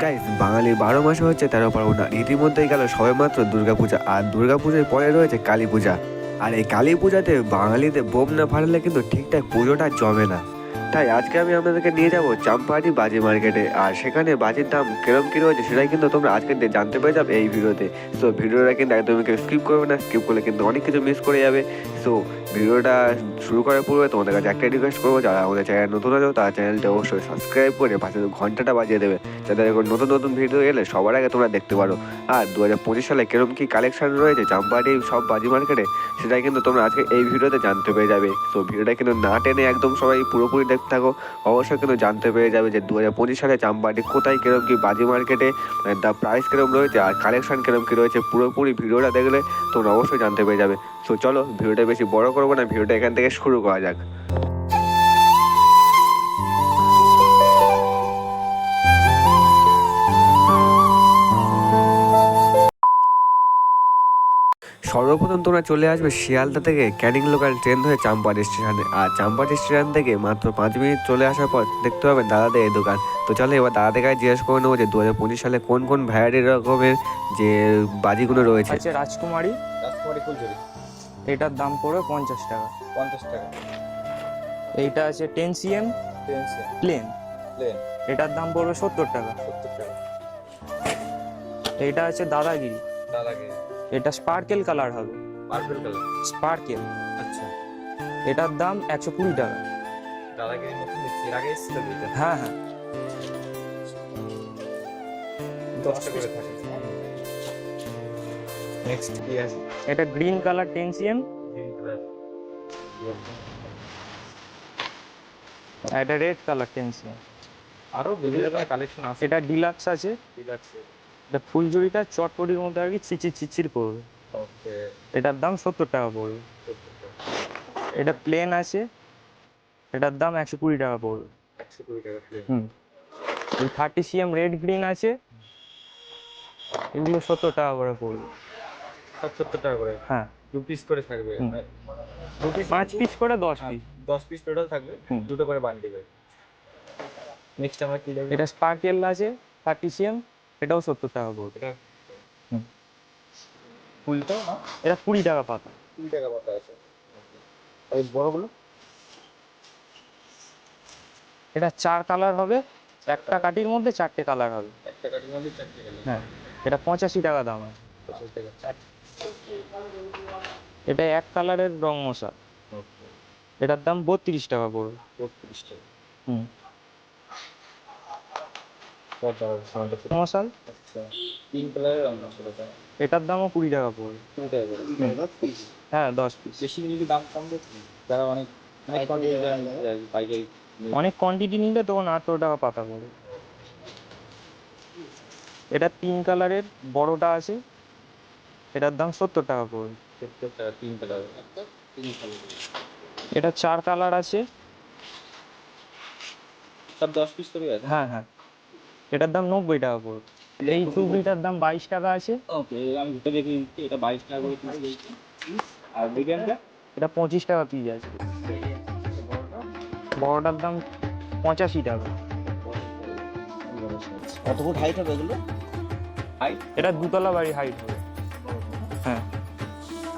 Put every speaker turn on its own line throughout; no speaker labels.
Guys, বাঙালির 12 মাসে হচ্ছে 13 পার্বণ। ইতিমধ্যেই গেল সবেমাত্র দুর্গাপূজা, আর দুর্গাপূজার পরে রয়েছে কালী পূজা। আর এই কালী পূজাতে বাঙালিদের বোম না ফাটালে কিন্তু ঠিকঠাক পুজোটা জমে না। তাই আজকে আমি আপনাদেরকে নিয়ে যাব চাম্পাহাটি বাজি মার্কেটে, আর সেখানে বাজির দাম কিরম কী রয়েছে সেটাই কিন্তু তোমরা আজকে জানতে পেরে যাবে এই ভিডিওতে। সো ভিডিওটা কিন্তু একদমই কেউ স্কিপ করবে না, স্কিপ করলে কিন্তু অনেক কিছু মিস করে যাবে। সো ভিডিওটা শুরু করার পূর্বে তোমাদের কাছে একটা রিকোয়েস্ট করবো, যারা আমাদের চ্যানেল নতুন আছে তারা চ্যানেলটা অবশ্যই সাবস্ক্রাইব করে পাশে ঘন্টাটা বাজিয়ে দেবে, যাতে এরকম নতুন নতুন ভিডিও এলে সবার আগে তোমরা দেখতে পারো। আর 2025 সালে কিরম কী কালেকশন রয়েছে চাম্পাহাটি সব বাজি মার্কেটে সেটাই কিন্তু তোমরা আজকে এই ভিডিওতে জানতে পেরে যাবে। সো ভিডিওটা কিন্তু না টেনে একদম সবাই পুরোপুরি দেখতে থাকো, অবশ্যই কিন্তু জানতে পেরে যাবে যে 2025 সালে চাম্পাহাটি কোথায় কিরম কী বাজি মার্কেটে দ্য প্রাইস কিরম রয়েছে আর কালেকশন কিরম কী রয়েছে। পুরোপুরি ভিডিওটা দেখলে তোমরা অবশ্যই জানতে পেরে যাবে। সো চলো ভিডিওটা বেশি বড় করবো না, ভিডিওটা এখান থেকে শুরু করা যাক। সর্বপ্রথম তোমরা চলে আসবে শিয়ালদা থেকে ক্যানিং লোকাল ট্রেন ধরে চাম্পাহাটি স্টেশনে, আর চাম্পাহাটি স্টেশন থেকে মাত্র 5 মিনিট চলে আসার পর দেখতে পাবেন দাদাদের এই দোকান। তো চলো এবার দাদাদের কাছে জিজ্ঞেস করে নেবো যে 2025 সালে কোন কোন ভ্যারাইটি রকমের যে বাজিগুলো রয়েছে।
আছে রাজকুমারী
ফুলঝুরি
এটার দাম পড়বে 50 টাকা।
50 টাকা।
এইটা আছে 10 cm প্লেন,
প্লেন
এটার দাম পড়বে 70 টাকা।
70 টাকা।
এইটা আছে দাদাগিরি,
দাদাগিরি
এটা স্পার্কেল কালার হবে,
পার্পল কালার।
স্পার্কেল,
আচ্ছা,
এটার দাম 120 টাকা।
দাদাগিরি নতুন দেখছি, এর আগে এসেছিল এটা।
হ্যাঁ হ্যাঁ,
10 টাকা করে থাকে। নেক্সট কি আছে?
এটা green colour 10 cm,
green colour.
এটা রেড কালার 10 cm।
আরো বিভিন্ন রকমের কালেকশন আছে।
এটা ডিলাক্স আছে,
ঠিক আছে।
এটা ফুলঝুরিটা চটপটির মধ্যে আর কি চিচির চিচির করবে,
ওকে,
এটার দাম 70 টাকা পড়বে।
70 টাকা।
এটা প্লেন আছে, এটার দাম 120 টাকা পড়বে।
120 টাকা প্লেন।
হুম, 30 cm রেড গ্রিন আছে, এগুলো 70 টাকা করে পড়বে।
সব 70 টাকা করে।
হ্যাঁ,
2 পিস করে থাকবে।
হুম।
2 পিস
5 পিস করে 10 পিস।
10 পিস টোটাল থাকবে,
হুম।
দুটো করে বান্ডিল। নেক্সট আমরা কি দেখব?
এটা স্পার্কেল আছে 30 cm, এটাও 70 টাকা পড়বে।
এটা
হুম।
ফুলটা না?
এটা 20 টাকা পাতা।
20 টাকা পাতা আছে। এই বড়গুলো?
এটা 4 কালার হবে, একটা কাঠির মধ্যে 4টে কালার হবে।
একটা কাটিং মধ্যে 4টে কালার।
হ্যাঁ, এটা 85 টাকা দাম আছে।
25 টাকা।
এটা এক কালারের রং মশা,
ওকে,
এটার দাম 32 টাকা পড়বে।
32 টাকা।
হুম,
কত সাউন্ড আছে?
মশাল,
আচ্ছা, পিঙ্ক কালারের রং আছে এটা।
এটার দামও 20 টাকা পড়বে।
20 টাকা করে। 10 পিস।
হ্যাঁ 10 পিস।
বেশি নিলে দাম কম দেখি। যারা অনেক অনেক কোয়ান্টিটি যায় পাইকারি।
অনেক কোয়ান্টিটি নিলে তখন 18 টাকা পাতা পড়বে। এটা 3 কালারের বড়টা আছে, এটার দাম 70 টাকা পড়বে।
70 টাকা পিঙ্ক কালার। একটা পিঙ্ক কালার।
এটা 4 কালার আছে।
সব 10 পিস করে আছে।
হ্যাঁ হ্যাঁ, এটার দাম 90 টাকা পড়বে। এই চুবড়িটার দাম 22 টাকা আছে।
ওকে, আমি দুটো দেখে নিচ্ছি। এটা 22 টাকা করে পিস দিয়েছি। আর মিডিয়ামটা?
এটা 25 টাকা পিস আছে। বড়টার দাম 85 টাকা।
কত ফুট হাইট হবে এগুলো? হাইট?
এটা দুতলা বাড়ি হাইট হবে। হ্যাঁ,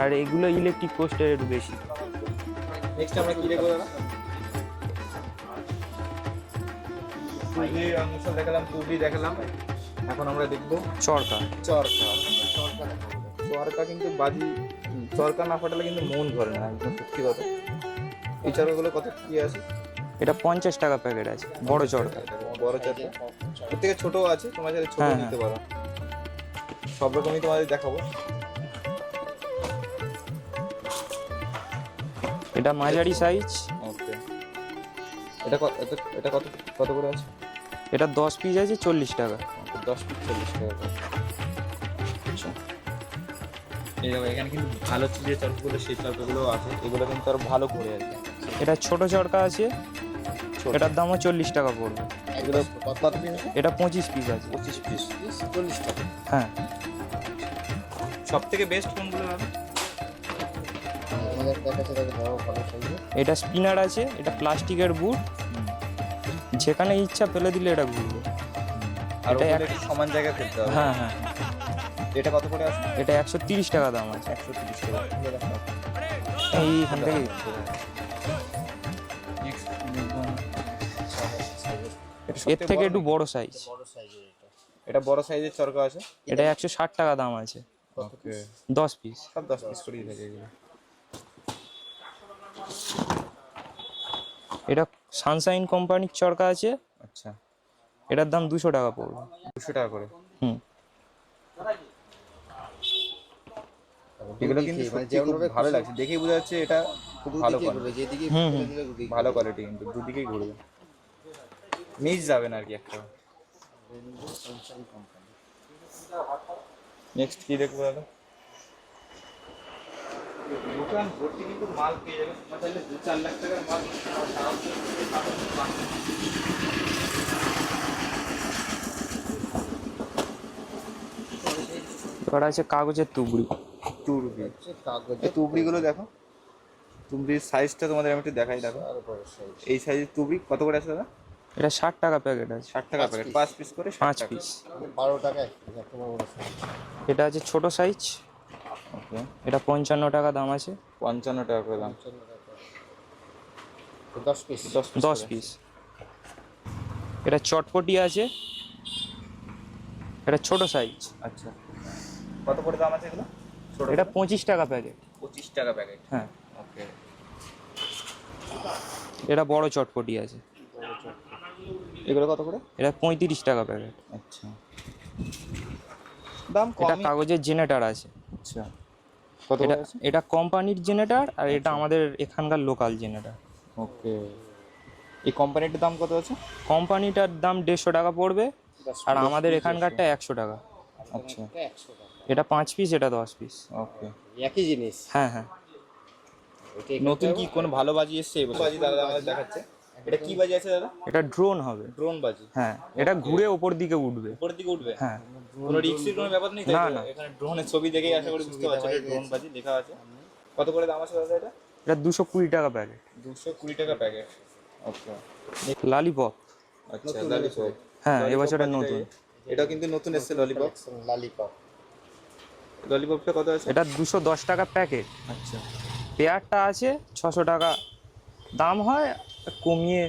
আর এগুলো ইলেকট্রিক কোস্টের একটু বেশি।
নেক্সট আমরা কি দেখব দাদা? তুবড়ি অংশ দেখালাম, তুবড়ি দেখালাম। এখন আমরা দেখব
চরকা।
চরকা। চরকা কিন্তু বাজি, চরকা না ফাটালে কিন্তু মন ভরে না, একদম সত্যি কথা। এই চরকাগুলো কত কি আছে?
এটা 50 টাকা প্যাকেট আছে, বড় চরকা।
বড় চরকা। এর থেকে ছোটও আছে, তোমরা চাইলে ছোট
হ্যাঁ,
নিতে পারো। সব রকমই তোমাদের দেখাবো।
এটা মাঝারি সাইজ,
ওকে, এটা কত কত করে আছে?
এটা 10 পিস আছে 40 টাকা।
10 পিস 40 টাকা করে। আচ্ছা, এই দেখো এখানে কিন্তু ভালো যে চরকাগুলো, সেই চরকাগুলো আছে, এগুলো কিন্তু আরো ভালো করে আছে।
এটা ছোট চরকা আছে, এটার দামও 40 টাকা পড়বে।
এগুলো কত পিস আছে?
এটা 25 পিস আছে।
25 পিস 40 টাকা।
হ্যাঁ,
সব থেকে বেস্ট কোনগুলো হবে?
এটা স্পিনার আছে, এটা প্লাস্টিকের বুট, যেখানে ইচ্ছা ফেলে দিলে এটা ঘুরবে।
আর
এটা
ওগুলো একটু সমান জায়গায় ফেলতে হবে।
হ্যাঁ হ্যাঁ,
এটা কত করে আছে?
এটা 130 টাকা দাম আছে।
130 টাকা।
এইখান থেকে
নেক্সট
এর থেকে একটু বড় সাইজ,
এটা বড় সাইজের চরকা আছে।
এটা 160 টাকা দাম আছে,
ওকে,
10 পিস।
সব 10 পিস করেই থাকে এগুলো।
এটা সানশাইন কোম্পানির চরকা আছে,
আচ্ছা,
এটার দাম 200 টাকা পড়বে।
200 টাকা করে।
হুম,
এগুলো কিন্তু সত্যি খুব ভালো লাগছে, দেখেই বোঝা যাচ্ছে এটা খুব ভালো কোয়ালিটি।
হুম হুম।
ভালো কোয়ালিটি, কিন্তু দুদিকেই ঘুরবে, মিস যাবে না আর কি একটা। নেক্সট কি দেখবো দাদা? দোকান ভর্তি কিন্তু মাল পেয়ে যাবে, তোমরা চাইলে 2-4 লাখ টাকার মাল
এবার আছে কাগজের তুবড়ি।
তুবড়ি। এই তুবড়িগুলো দেখো, তুবড়ির সাইজটা তোমাদের আমি একটু দেখাই। দেখো এই সাইজের তুবড়ি কত করে আছে দাদা?
এটা 60 টাকা প্যাকেট আছে,
60 টাকা প্যাকেট, 5 পিস করে 60
5
টাকা।
পিস।
12 টাকায়
এটা আছে ছোট সাইজ,
ওকে,
এটা 55 টাকা দাম আছে,
55 টাকা করে দাম।
10 পিস।
10 পিস। এটা চটপটি আছে, এটা ছোট সাইজ,
আচ্ছা, কত করে দাম আছে এগুলো? ছোট
এটা 25 টাকা প্যাকেট।
25 টাকা প্যাকেট।
হ্যাঁ,
ওকে,
এটা বড় চটপটি আছে,
এগুলো কত করে?
এটা 35 টাকা প্যাকেট।
আচ্ছা, দাম
এটা
কম।
কাগজের জেনারেটর আছে,
আচ্ছা, কত
এটা
করে আছে?
এটা কোম্পানির জেনারেটর আর এটা আমাদের এখানকার লোকাল জেনারেটর।
ওকে, এই কোম্পানিটার দাম কত আছে?
কোম্পানিটার দাম 150 টাকা পড়বে আর আমাদের এখানকারটা 100 টাকা।
আচ্ছা,
100 টাকা।
এটা 5 পিস, এটা 10 পিস।
ওকে।
একই জিনিস।
হ্যাঁ হ্যাঁ,
ওইটা
নতুন কি কোন ভালো বাজি এসছে এই বছর? বাজি দাদা আমাদের দেখাচ্ছে। এটা কি বাজি আছে দাদা?
এটা ড্রোন হবে।
ড্রোন বাজি।
হ্যাঁ, এটা ঘুরে ওপর দিকে উঠবে।
উপরের দিকে উঠবে?
হ্যাঁ,
কোনো রিস্কের কোনো ব্যাপার নেই তাই
না,
তো?
না।
এখানে ড্রোনের ছবি দেখেই আশা করি বুঝতে পারছো এটা ড্রোন বাজি লেখা আছে। কত করে দাম আছে দাদা এটা?
এটা 220 টাকা প্যাকেট।
220 টাকা প্যাকেট। ওকে,
লালিপপ,
আচ্ছা, ললিপপ।
হ্যাঁ এবছরের নতুন।
এটা কিন্তু নতুন এসেছে ললিপপ।
লালিপপ।
ললিপপটা কত আছে?
এটা 210 টাকা প্যাকেট।
আচ্ছা,
পেয়ারটা আছে 600 টাকা দাম হয়, কমিয়ে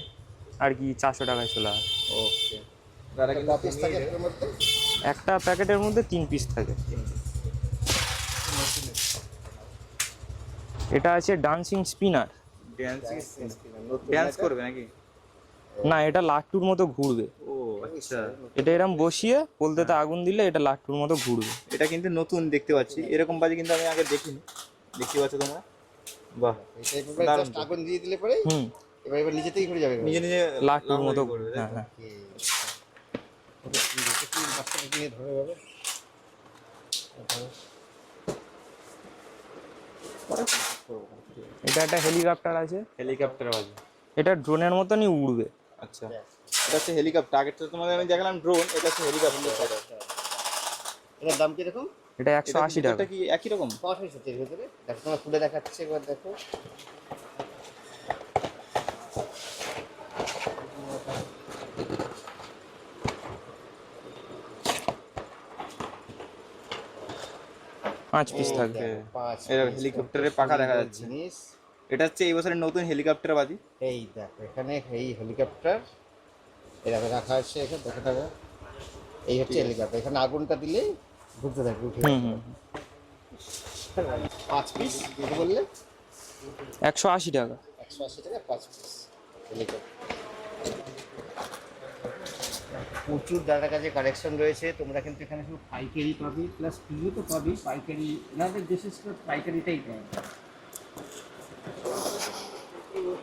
আর কি 400 টাকায় চলে আসে।
ওকে, দাদা কিন্তু
পিস থাকে এর মধ্যে।
একটা প্যাকেটের মধ্যে 3 পিস থাকে। এটা আছে ডান্সিং স্পিনার।
ড্যান্স করবে নাকি?
না, এটা লাট্টুর মতো ঘুরবে।
ও আচ্ছা,
এটা এরম বসিয়ে পোলতেতে আগুন দিলে এটা লাট্টুর মতো ঘুরবে।
এটা কিন্তু নতুন দেখতে পাচ্ছি, এরকম বাজি কিন্তু আমি আগে দেখিনি। দেখতে পাচ্ছ তোমরা? বাহ,
এটা এভাবে
দারুণ
জাস্ট
তো।
আগুন দিয়ে দিলে পরে
হুম,
এবার নিজে থেকেই ঘুরে যাবে।
নিজে নিজে
লাট্টুর মতো
করবে।
হ্যাঁ হ্যাঁ।
কি বাচ্চাটা নিয়ে ধরে যাবে।
এটা একটা হেলিকপ্টার আছে,
হেলিকপ্টার বাজি।
এটা ড্রোনের মতনই উড়বে।
আচ্ছা, এটা হচ্ছে হেলিকপ্টার। আগেরটা তোমাদের আমি দেখালাম ড্রোন, এটা হচ্ছে হেলিকপ্টার।
এটার দাম কিরকম?
এটা 180 টাকা।
এটা কি একই রকম?
5 পিসের ভিতরে দেখো, তোমার খুলে দেখাচ্ছে একবার দেখো।
পাঁচ পিস থাকবে।
দেখো, 5
এর
পিস।
হেলিকপ্টারের পাখা দেখা যাচ্ছে।
জিনিস।
এটা হচ্ছে এই বছরের নতুন হেলিকপ্টার বাজি।
এই দেখো এখানে এই হেলিকপ্টার এরকম রাখা আছে, এখানে দেখে থাকো। এই হচ্ছে হেলিকপ্টার, এখানে আগুনটা দিলে ঘুরতে থাকবে, উঠে
হুম হুম,
5 পিস কত বললে?
180 টাকা।
180 টাকা 5 পিস হেলিকপ্টার। প্রচুর দাদার কাছে কালেকশন রয়েছে, তোমরা কিন্তু এখানে শুধু পাইকারি পাবি, প্লাস তুইও তো পাবি পাইকারি, এনাদের বিশেষ করে পাইকারিটাই পাবে।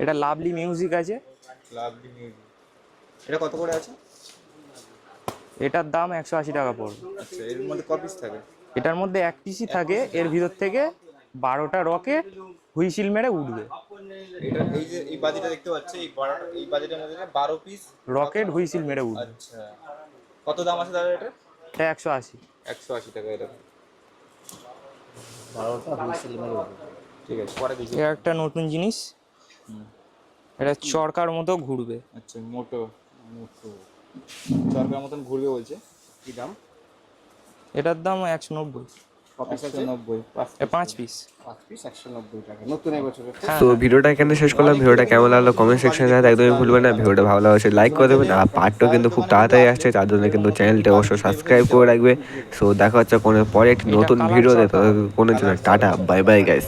এটা লাভলি মিউজিক আছে,
লাভলি মিউজিক। এটা কত করে আছে?
এটার দাম 180 টাকা পড়বে।
আচ্ছা, এর মধ্যে ক পিস থাকে?
এটার মধ্যে 1 পিসই থাকে, এর ভিতর থেকে 12টা রকেট হুইসিল মেরে উঠবে।
এটা এই যে এই বাজিটা দেখতে পাচ্ছি, এই বাজিটার মধ্যে 12 পিস
রকেট হুইসিল মেরে উঠবে।
আচ্ছা, কত দাম আছে দাদা এটা?
এটা 180।
180 টাকা এটা।
12টা হুইসেল মেরে উঠবে।
ঠিক আছে, পরে দেখি।
এটা একটা নতুন জিনিস, এটা চরকার মতো ঘুরবে।
আচ্ছা, মোটো চরকার মতন ঘুরবে বলছে।
কি দাম?
এটার দাম 190,
কপিস আছে
190
5 পিস।
5 পিস 190 টাকা, নতুন এবছর হচ্ছে।
হ্যাঁ
তো ভিডিওটা এখানে শেষ করলাম। ভিডিওটা কেমন লাগলো কমেন্ট সেকশনে জানাতে একদমই ভুলবেন না। ভিডিওটা ভালো লাগলে লাইক করে দেবেন। আর পার্টও কিন্তু খুব তাড়াতাড়ি আসছে, তার জন্য কিন্তু চ্যানেলটা অবশ্যই সাবস্ক্রাইব করে রাখবে। সো দেখা হচ্ছে কোনো পরে একটি নতুন ভিডিওতে। তো কোনো জন্য টাটা, বাই বাই গাইস।